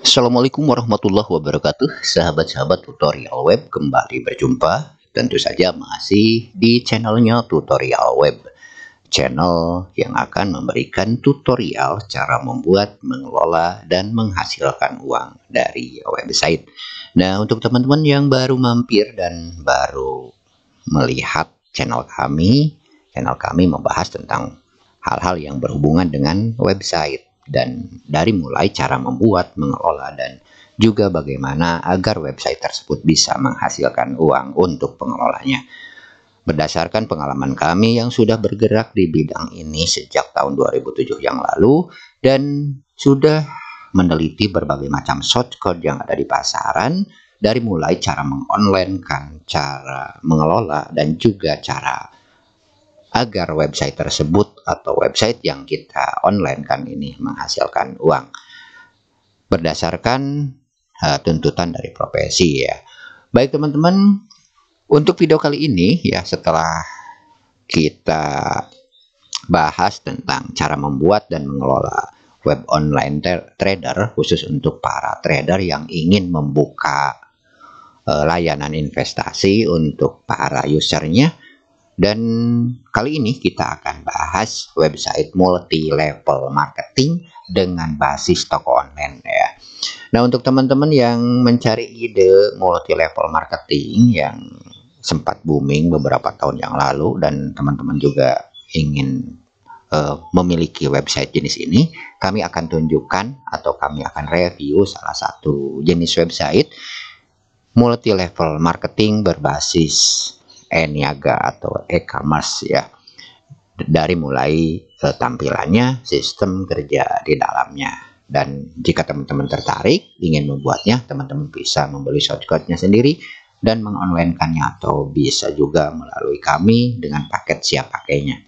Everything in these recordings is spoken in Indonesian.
Assalamualaikum warahmatullahi wabarakatuh, sahabat-sahabat tutorial web, kembali berjumpa. Tentu saja masih di channelnya Tutorial Web, channel yang akan memberikan tutorial cara membuat, mengelola, dan menghasilkan uang dari website. Nah, untuk teman-teman yang baru mampir dan baru melihat channel kami membahas tentang hal-hal yang berhubungan dengan website, dan dari mulai cara membuat, mengelola, dan juga bagaimana agar website tersebut bisa menghasilkan uang untuk pengelolanya. Berdasarkan pengalaman kami yang sudah bergerak di bidang ini sejak tahun 2007 yang lalu dan sudah meneliti berbagai macam shortcode yang ada di pasaran, dari mulai cara mengonlinekan, cara mengelola, dan juga cara agar website tersebut atau website yang kita online kan ini menghasilkan uang berdasarkan tuntutan dari profesi ya. Baik teman-teman, untuk video kali ini ya, setelah kita bahas tentang cara membuat dan mengelola web online trader, khusus untuk para trader yang ingin membuka layanan investasi untuk para usernya. Dan kali ini kita akan bahas website multi level marketing dengan basis toko online ya. Nah, untuk teman-teman yang mencari ide multi level marketing yang sempat booming beberapa tahun yang lalu, dan teman-teman juga ingin memiliki website jenis ini, kami akan tunjukkan atau kami akan review salah satu jenis website multi level marketing berbasis e-niaga atau e-commerce ya, dari mulai tampilannya, sistem kerja di dalamnya. Dan jika teman-teman tertarik ingin membuatnya, teman-teman bisa membeli shortcode-nya sendiri dan mengonlinekannya, atau bisa juga melalui kami dengan paket siap pakainya.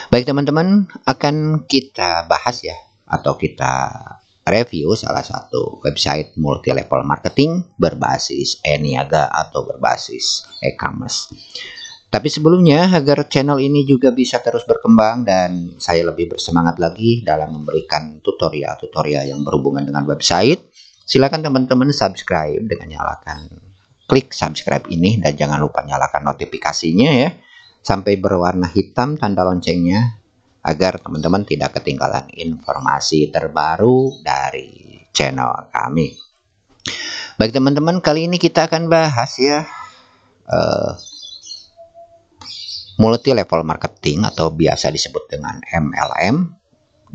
Baik teman-teman, akan kita bahas ya, atau kita review salah satu website multi level marketing berbasis e-niaga atau berbasis e-commerce. Tapi sebelumnya, agar channel ini juga bisa terus berkembang dan saya lebih bersemangat lagi dalam memberikan tutorial-tutorial yang berhubungan dengan website, silakan teman-teman subscribe dengan nyalakan klik subscribe ini, dan jangan lupa nyalakan notifikasinya ya, sampai berwarna hitam tanda loncengnya, agar teman-teman tidak ketinggalan informasi terbaru dari channel kami. Baik teman-teman, kali ini kita akan bahas ya multi level marketing atau biasa disebut dengan MLM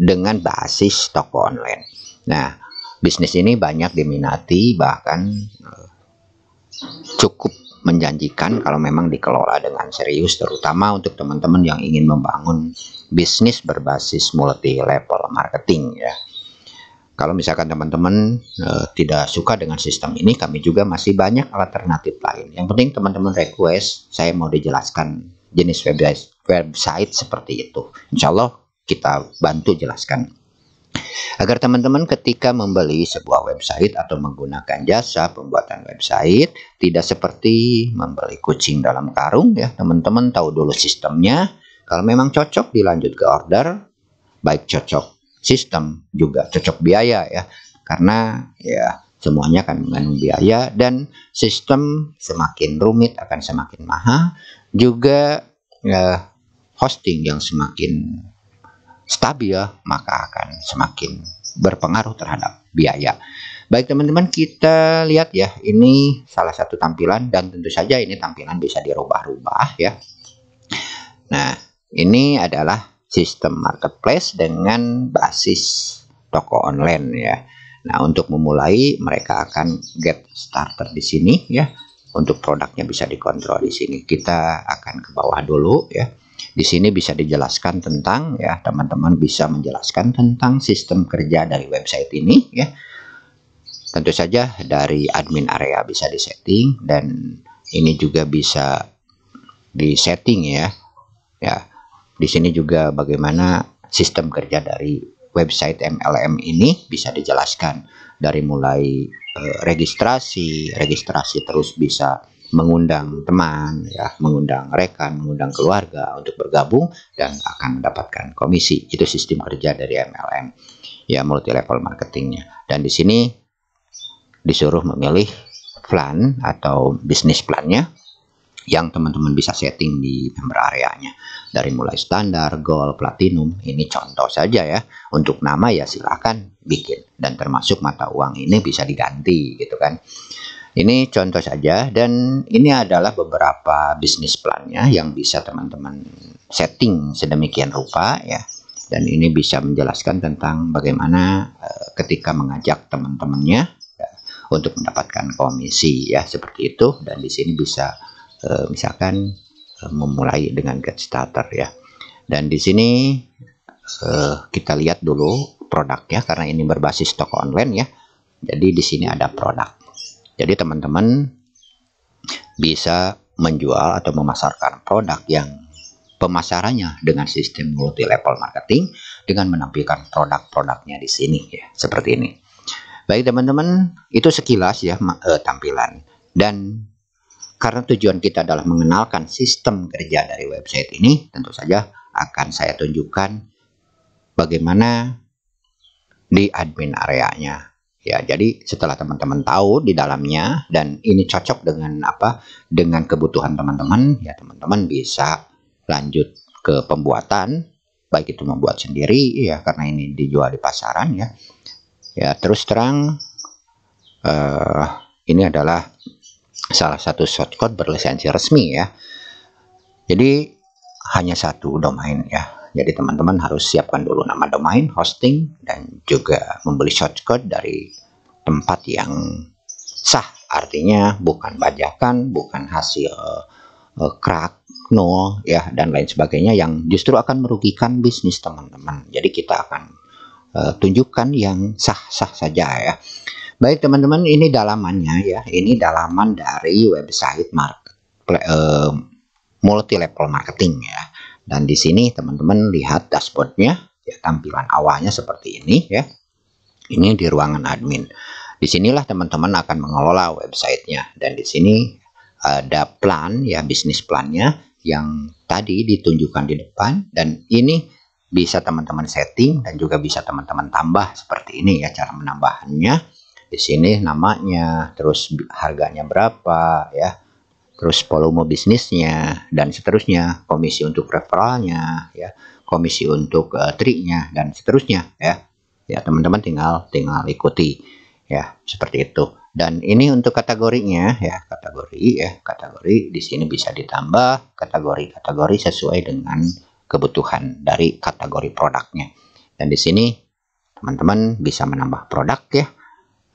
dengan basis toko online. Nah, bisnis ini banyak diminati, bahkan cukup menjanjikan kalau memang dikelola dengan serius, terutama untuk teman-teman yang ingin membangun bisnis berbasis multi level marketing ya. Kalau misalkan teman-teman tidak suka dengan sistem ini, kami juga masih banyak alternatif lain. Yang penting teman-teman request, saya mau dijelaskan jenis website seperti itu. Insya Allah kita bantu jelaskan, agar teman-teman ketika membeli sebuah website atau menggunakan jasa pembuatan website tidak seperti membeli kucing dalam karung ya. Teman-teman tahu dulu sistemnya, kalau memang cocok dilanjut ke order, baik cocok sistem juga cocok biaya ya, karena ya semuanya akan mengandung biaya, dan sistem semakin rumit akan semakin mahal, juga hosting yang semakin stabil maka akan semakin berpengaruh terhadap biaya. Baik teman-teman, kita lihat ya, ini salah satu tampilan, dan tentu saja ini tampilan bisa dirubah-rubah ya. Nah, ini adalah sistem marketplace dengan basis toko online ya. Nah, untuk memulai mereka akan get starter di sini ya. Untuk produknya bisa dikontrol di sini. Kita akan ke bawah dulu ya. Di sini bisa dijelaskan tentang ya, teman-teman bisa menjelaskan tentang sistem kerja dari website ini ya. Tentu saja dari admin area bisa disetting, dan ini juga bisa disetting ya. Ya, di sini juga bagaimana sistem kerja dari website MLM ini bisa dijelaskan, dari mulai registrasi terus bisa mengundang teman ya, mengundang rekan, mengundang keluarga untuk bergabung dan akan mendapatkan komisi. Itu sistem kerja dari MLM ya, multi level marketingnya. Dan di sini disuruh memilih plan atau bisnis plannya yang teman-teman bisa setting di member areanya. Dari mulai standar, gold, platinum, ini contoh saja ya. Untuk nama ya silahkan bikin. Dan termasuk mata uang ini bisa diganti gitu kan. Ini contoh saja, dan ini adalah beberapa bisnis plannya yang bisa teman-teman setting sedemikian rupa ya. Dan ini bisa menjelaskan tentang bagaimana ketika mengajak teman-temannya ya, untuk mendapatkan komisi ya, seperti itu. Dan di sini bisa misalkan memulai dengan get starter ya. Dan di sini kita lihat dulu produknya, karena ini berbasis toko online ya. Jadi di sini ada produk. Jadi teman-teman bisa menjual atau memasarkan produk yang pemasarannya dengan sistem multi level marketing dengan menampilkan produk-produknya di sini ya, seperti ini. Baik teman-teman, itu sekilas ya tampilan. Dan karena tujuan kita adalah mengenalkan sistem kerja dari website ini, tentu saja akan saya tunjukkan bagaimana di admin areanya. Ya, jadi setelah teman-teman tahu di dalamnya dan ini cocok dengan dengan kebutuhan teman-teman, ya teman-teman bisa lanjut ke pembuatan, baik itu membuat sendiri ya, karena ini dijual di pasaran ya. Ya, terus terang ini adalah salah satu shortcut berlisensi resmi ya. Jadi hanya satu domain ya. Jadi teman-teman harus siapkan dulu nama domain, hosting, dan juga membeli shortcut dari tempat yang sah. Artinya bukan bajakan, bukan hasil crack, nol ya, dan lain sebagainya yang justru akan merugikan bisnis teman-teman. Jadi kita akan tunjukkan yang sah-sah saja ya. Baik teman-teman, ini dalamannya ya. Ini dalaman dari website multi level marketing ya. Dan di sini teman-teman lihat dashboardnya ya, tampilan awalnya seperti ini ya. Ini di ruangan admin. Disinilah teman-teman akan mengelola websitenya. Dan di sini ada plan ya, bisnis plannya yang tadi ditunjukkan di depan. Dan ini bisa teman-teman setting dan juga bisa teman-teman tambah seperti ini ya, cara menambahnya. Di sini namanya, terus harganya berapa ya, terus volume bisnisnya, dan seterusnya, komisi untuk referralnya ya, komisi untuk triknya, dan seterusnya ya. Ya teman-teman tinggal ikuti ya, seperti itu. Dan ini untuk kategorinya ya, kategori di sini bisa ditambah kategori sesuai dengan kebutuhan dari kategori produknya. Dan di sini teman-teman bisa menambah produk ya,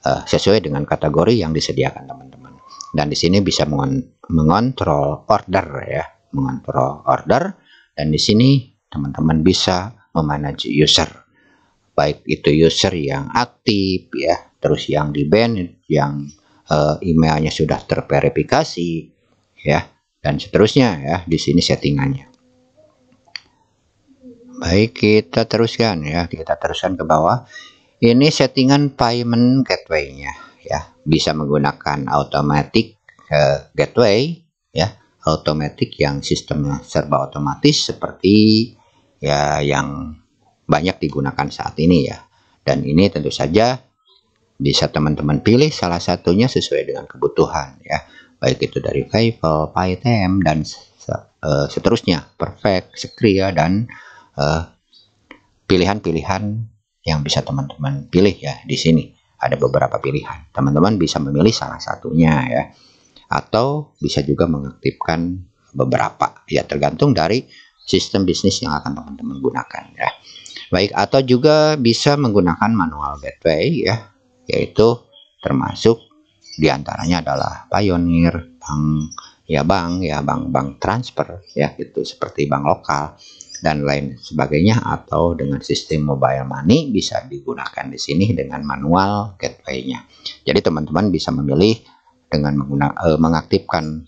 sesuai dengan kategori yang disediakan teman-teman. Dan di sini bisa mengontrol order ya, mengontrol order. Dan di sini teman-teman bisa memanage user, baik itu user yang aktif ya, terus yang di ban, yang emailnya sudah terverifikasi ya, dan seterusnya ya. Di sini settingannya. Baik, kita teruskan ya, kita teruskan ke bawah. Ini settingan payment gateway-nya ya, bisa menggunakan automatic gateway ya, automatic yang sistemnya serba otomatis seperti ya yang banyak digunakan saat ini ya. Dan ini tentu saja bisa teman-teman pilih salah satunya sesuai dengan kebutuhan ya, baik itu dari Fiverr, Paytm, dan seterusnya, Perfect, Sekria, dan pilihan-pilihan yang bisa teman-teman pilih ya. Di sini ada beberapa pilihan. Teman-teman bisa memilih salah satunya ya. Atau bisa juga mengaktifkan beberapa ya, tergantung dari sistem bisnis yang akan teman-teman gunakan ya. Baik, atau juga bisa menggunakan manual gateway ya, yaitu termasuk diantaranya adalah Pioneer, bank transfer ya, gitu, seperti bank lokal dan lain sebagainya, atau dengan sistem mobile money bisa digunakan di sini dengan manual gateway-nya. Jadi teman-teman bisa memilih dengan mengaktifkan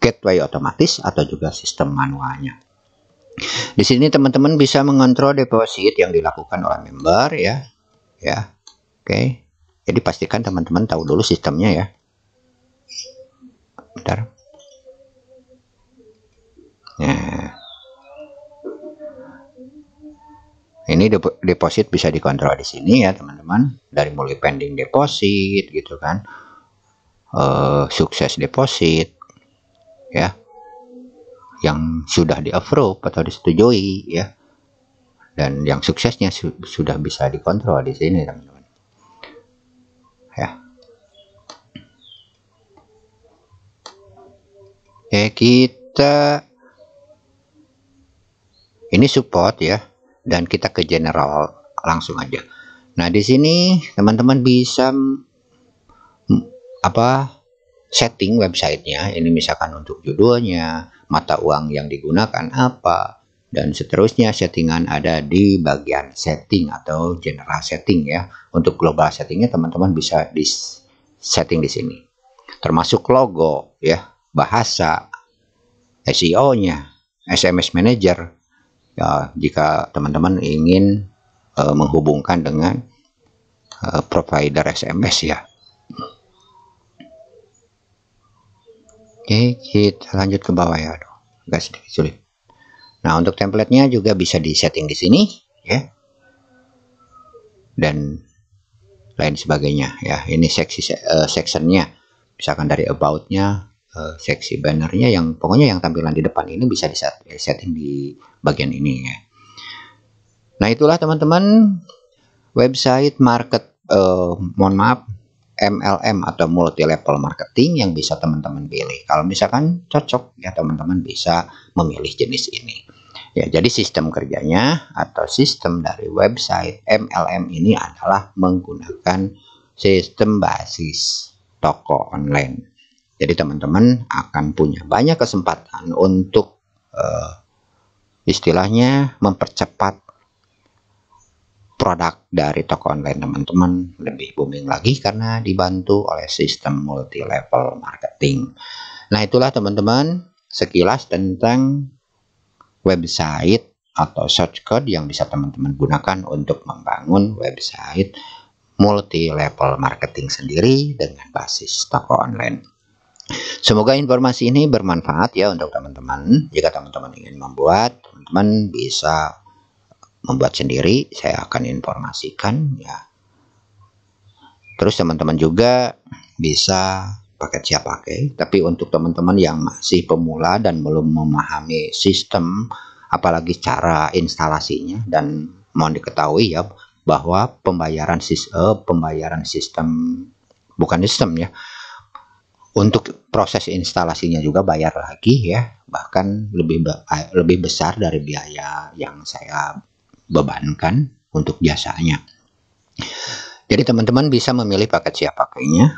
gateway otomatis atau juga sistem manualnya. Di sini teman-teman bisa mengontrol deposit yang dilakukan oleh member ya. Oke. Jadi pastikan teman-teman tahu dulu sistemnya ya. Bentar. Nah, ini Ini deposit bisa dikontrol di sini ya teman-teman, dari mulai pending deposit gitu kan, sukses deposit ya, yang sudah di approve atau disetujui ya, dan yang suksesnya sudah bisa dikontrol di sini teman-teman ya. Oke, kita ini support ya, dan kita ke general langsung aja. Nah di sini teman-teman bisa setting websitenya. Ini misalkan untuk judulnya, mata uang yang digunakan apa, dan seterusnya. Settingan ada di bagian setting atau general setting ya. Untuk global settingnya teman-teman bisa di setting di sini, termasuk logo ya, bahasa, SEO-nya, SMS Manager ya, jika teman-teman ingin menghubungkan dengan provider SMS ya. Oke, kita lanjut ke bawah ya. Aduh, agak sedikit sulit. Nah, untuk template-nya juga bisa di setting di sini ya, dan lain sebagainya ya. Ini sectionnya, misalkan dari about-nya, seksi bannernya, yang pokoknya yang tampilan di depan ini bisa di setting di bagian ini ya. Nah itulah teman-teman website MLM atau multi level marketing yang bisa teman-teman pilih. Kalau misalkan cocok ya, teman-teman bisa memilih jenis ini ya. Jadi sistem kerjanya atau sistem dari website MLM ini adalah menggunakan sistem basis toko online. Jadi teman-teman akan punya banyak kesempatan untuk istilahnya mempercepat produk dari toko online teman-teman lebih booming lagi karena dibantu oleh sistem multi level marketing. Nah itulah teman-teman sekilas tentang website atau shortcut yang bisa teman-teman gunakan untuk membangun website multi level marketing sendiri dengan basis toko online. Semoga informasi ini bermanfaat ya untuk teman-teman. Jika teman-teman ingin membuat, teman-teman bisa membuat sendiri, saya akan informasikan ya. Terus teman-teman juga bisa paket siap pakai. Tapi untuk teman-teman yang masih pemula dan belum memahami sistem, apalagi cara instalasinya, dan mohon diketahui ya bahwa pembayaran sistem, bukan sistem ya, untuk proses instalasinya juga bayar lagi ya, bahkan lebih besar dari biaya yang saya bebankan untuk jasanya. Jadi teman-teman bisa memilih paket siap pakainya.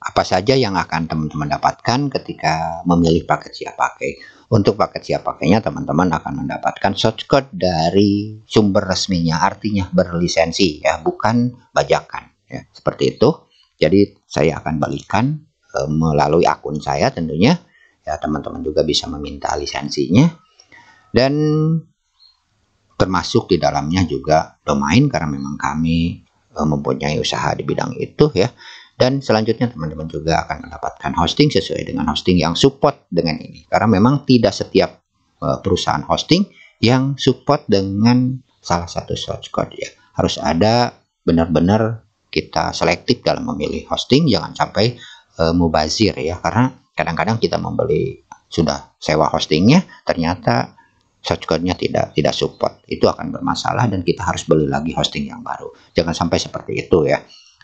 Apa saja yang akan teman-teman dapatkan ketika memilih paket siap pakai? Untuk paket siap pakainya teman-teman akan mendapatkan shortcut dari sumber resminya, artinya berlisensi ya, bukan bajakan ya, seperti itu. Jadi saya akan bagikan melalui akun saya tentunya ya, teman-teman juga bisa meminta lisensinya, dan termasuk di dalamnya juga domain karena memang kami mempunyai usaha di bidang itu ya. Dan selanjutnya teman-teman juga akan mendapatkan hosting sesuai dengan hosting yang support dengan ini, karena memang tidak setiap perusahaan hosting yang support dengan salah satu shortcut ya. Harus ada benar-benar kita selektif dalam memilih hosting, jangan sampai mubazir ya, karena kadang-kadang kita membeli sudah sewa hostingnya ternyata shortcutnya tidak support, itu akan bermasalah dan kita harus beli lagi hosting yang baru. Jangan sampai seperti itu ya.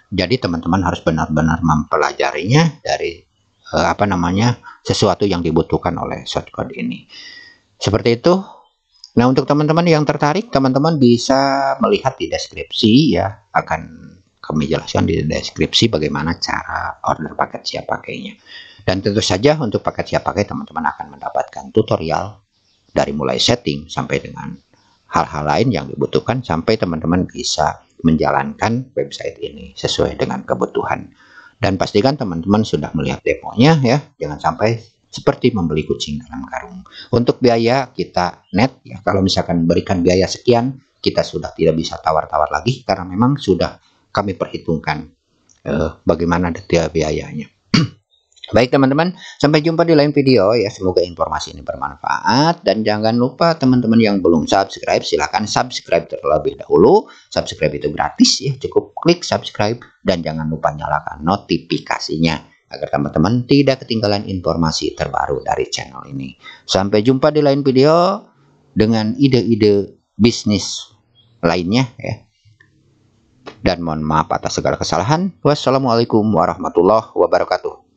Jadi teman-teman harus benar-benar mempelajarinya dari sesuatu yang dibutuhkan oleh shortcut ini. Seperti itu. Nah untuk teman-teman yang tertarik, teman-teman bisa melihat di deskripsi ya, akan kami jelaskan di deskripsi bagaimana cara order paket siap pakainya. Dan tentu saja untuk paket siap pakai teman-teman akan mendapatkan tutorial dari mulai setting sampai dengan hal-hal lain yang dibutuhkan, sampai teman-teman bisa menjalankan website ini sesuai dengan kebutuhan. Dan pastikan teman-teman sudah melihat demonya ya, jangan sampai seperti membeli kucing dalam karung. Untuk biaya kita net ya, kalau misalkan berikan biaya sekian, kita sudah tidak bisa tawar-tawar lagi karena memang sudah kami perhitungkan bagaimana detail biayanya. Baik teman-teman, sampai jumpa di lain video ya. Semoga informasi ini bermanfaat, dan jangan lupa teman-teman yang belum subscribe silahkan subscribe terlebih dahulu. Subscribe itu gratis ya, cukup klik subscribe dan jangan lupa nyalakan notifikasinya agar teman-teman tidak ketinggalan informasi terbaru dari channel ini. Sampai jumpa di lain video dengan ide-ide bisnis lainnya ya. Dan mohon maaf atas segala kesalahan. Wassalamualaikum warahmatullahi wabarakatuh.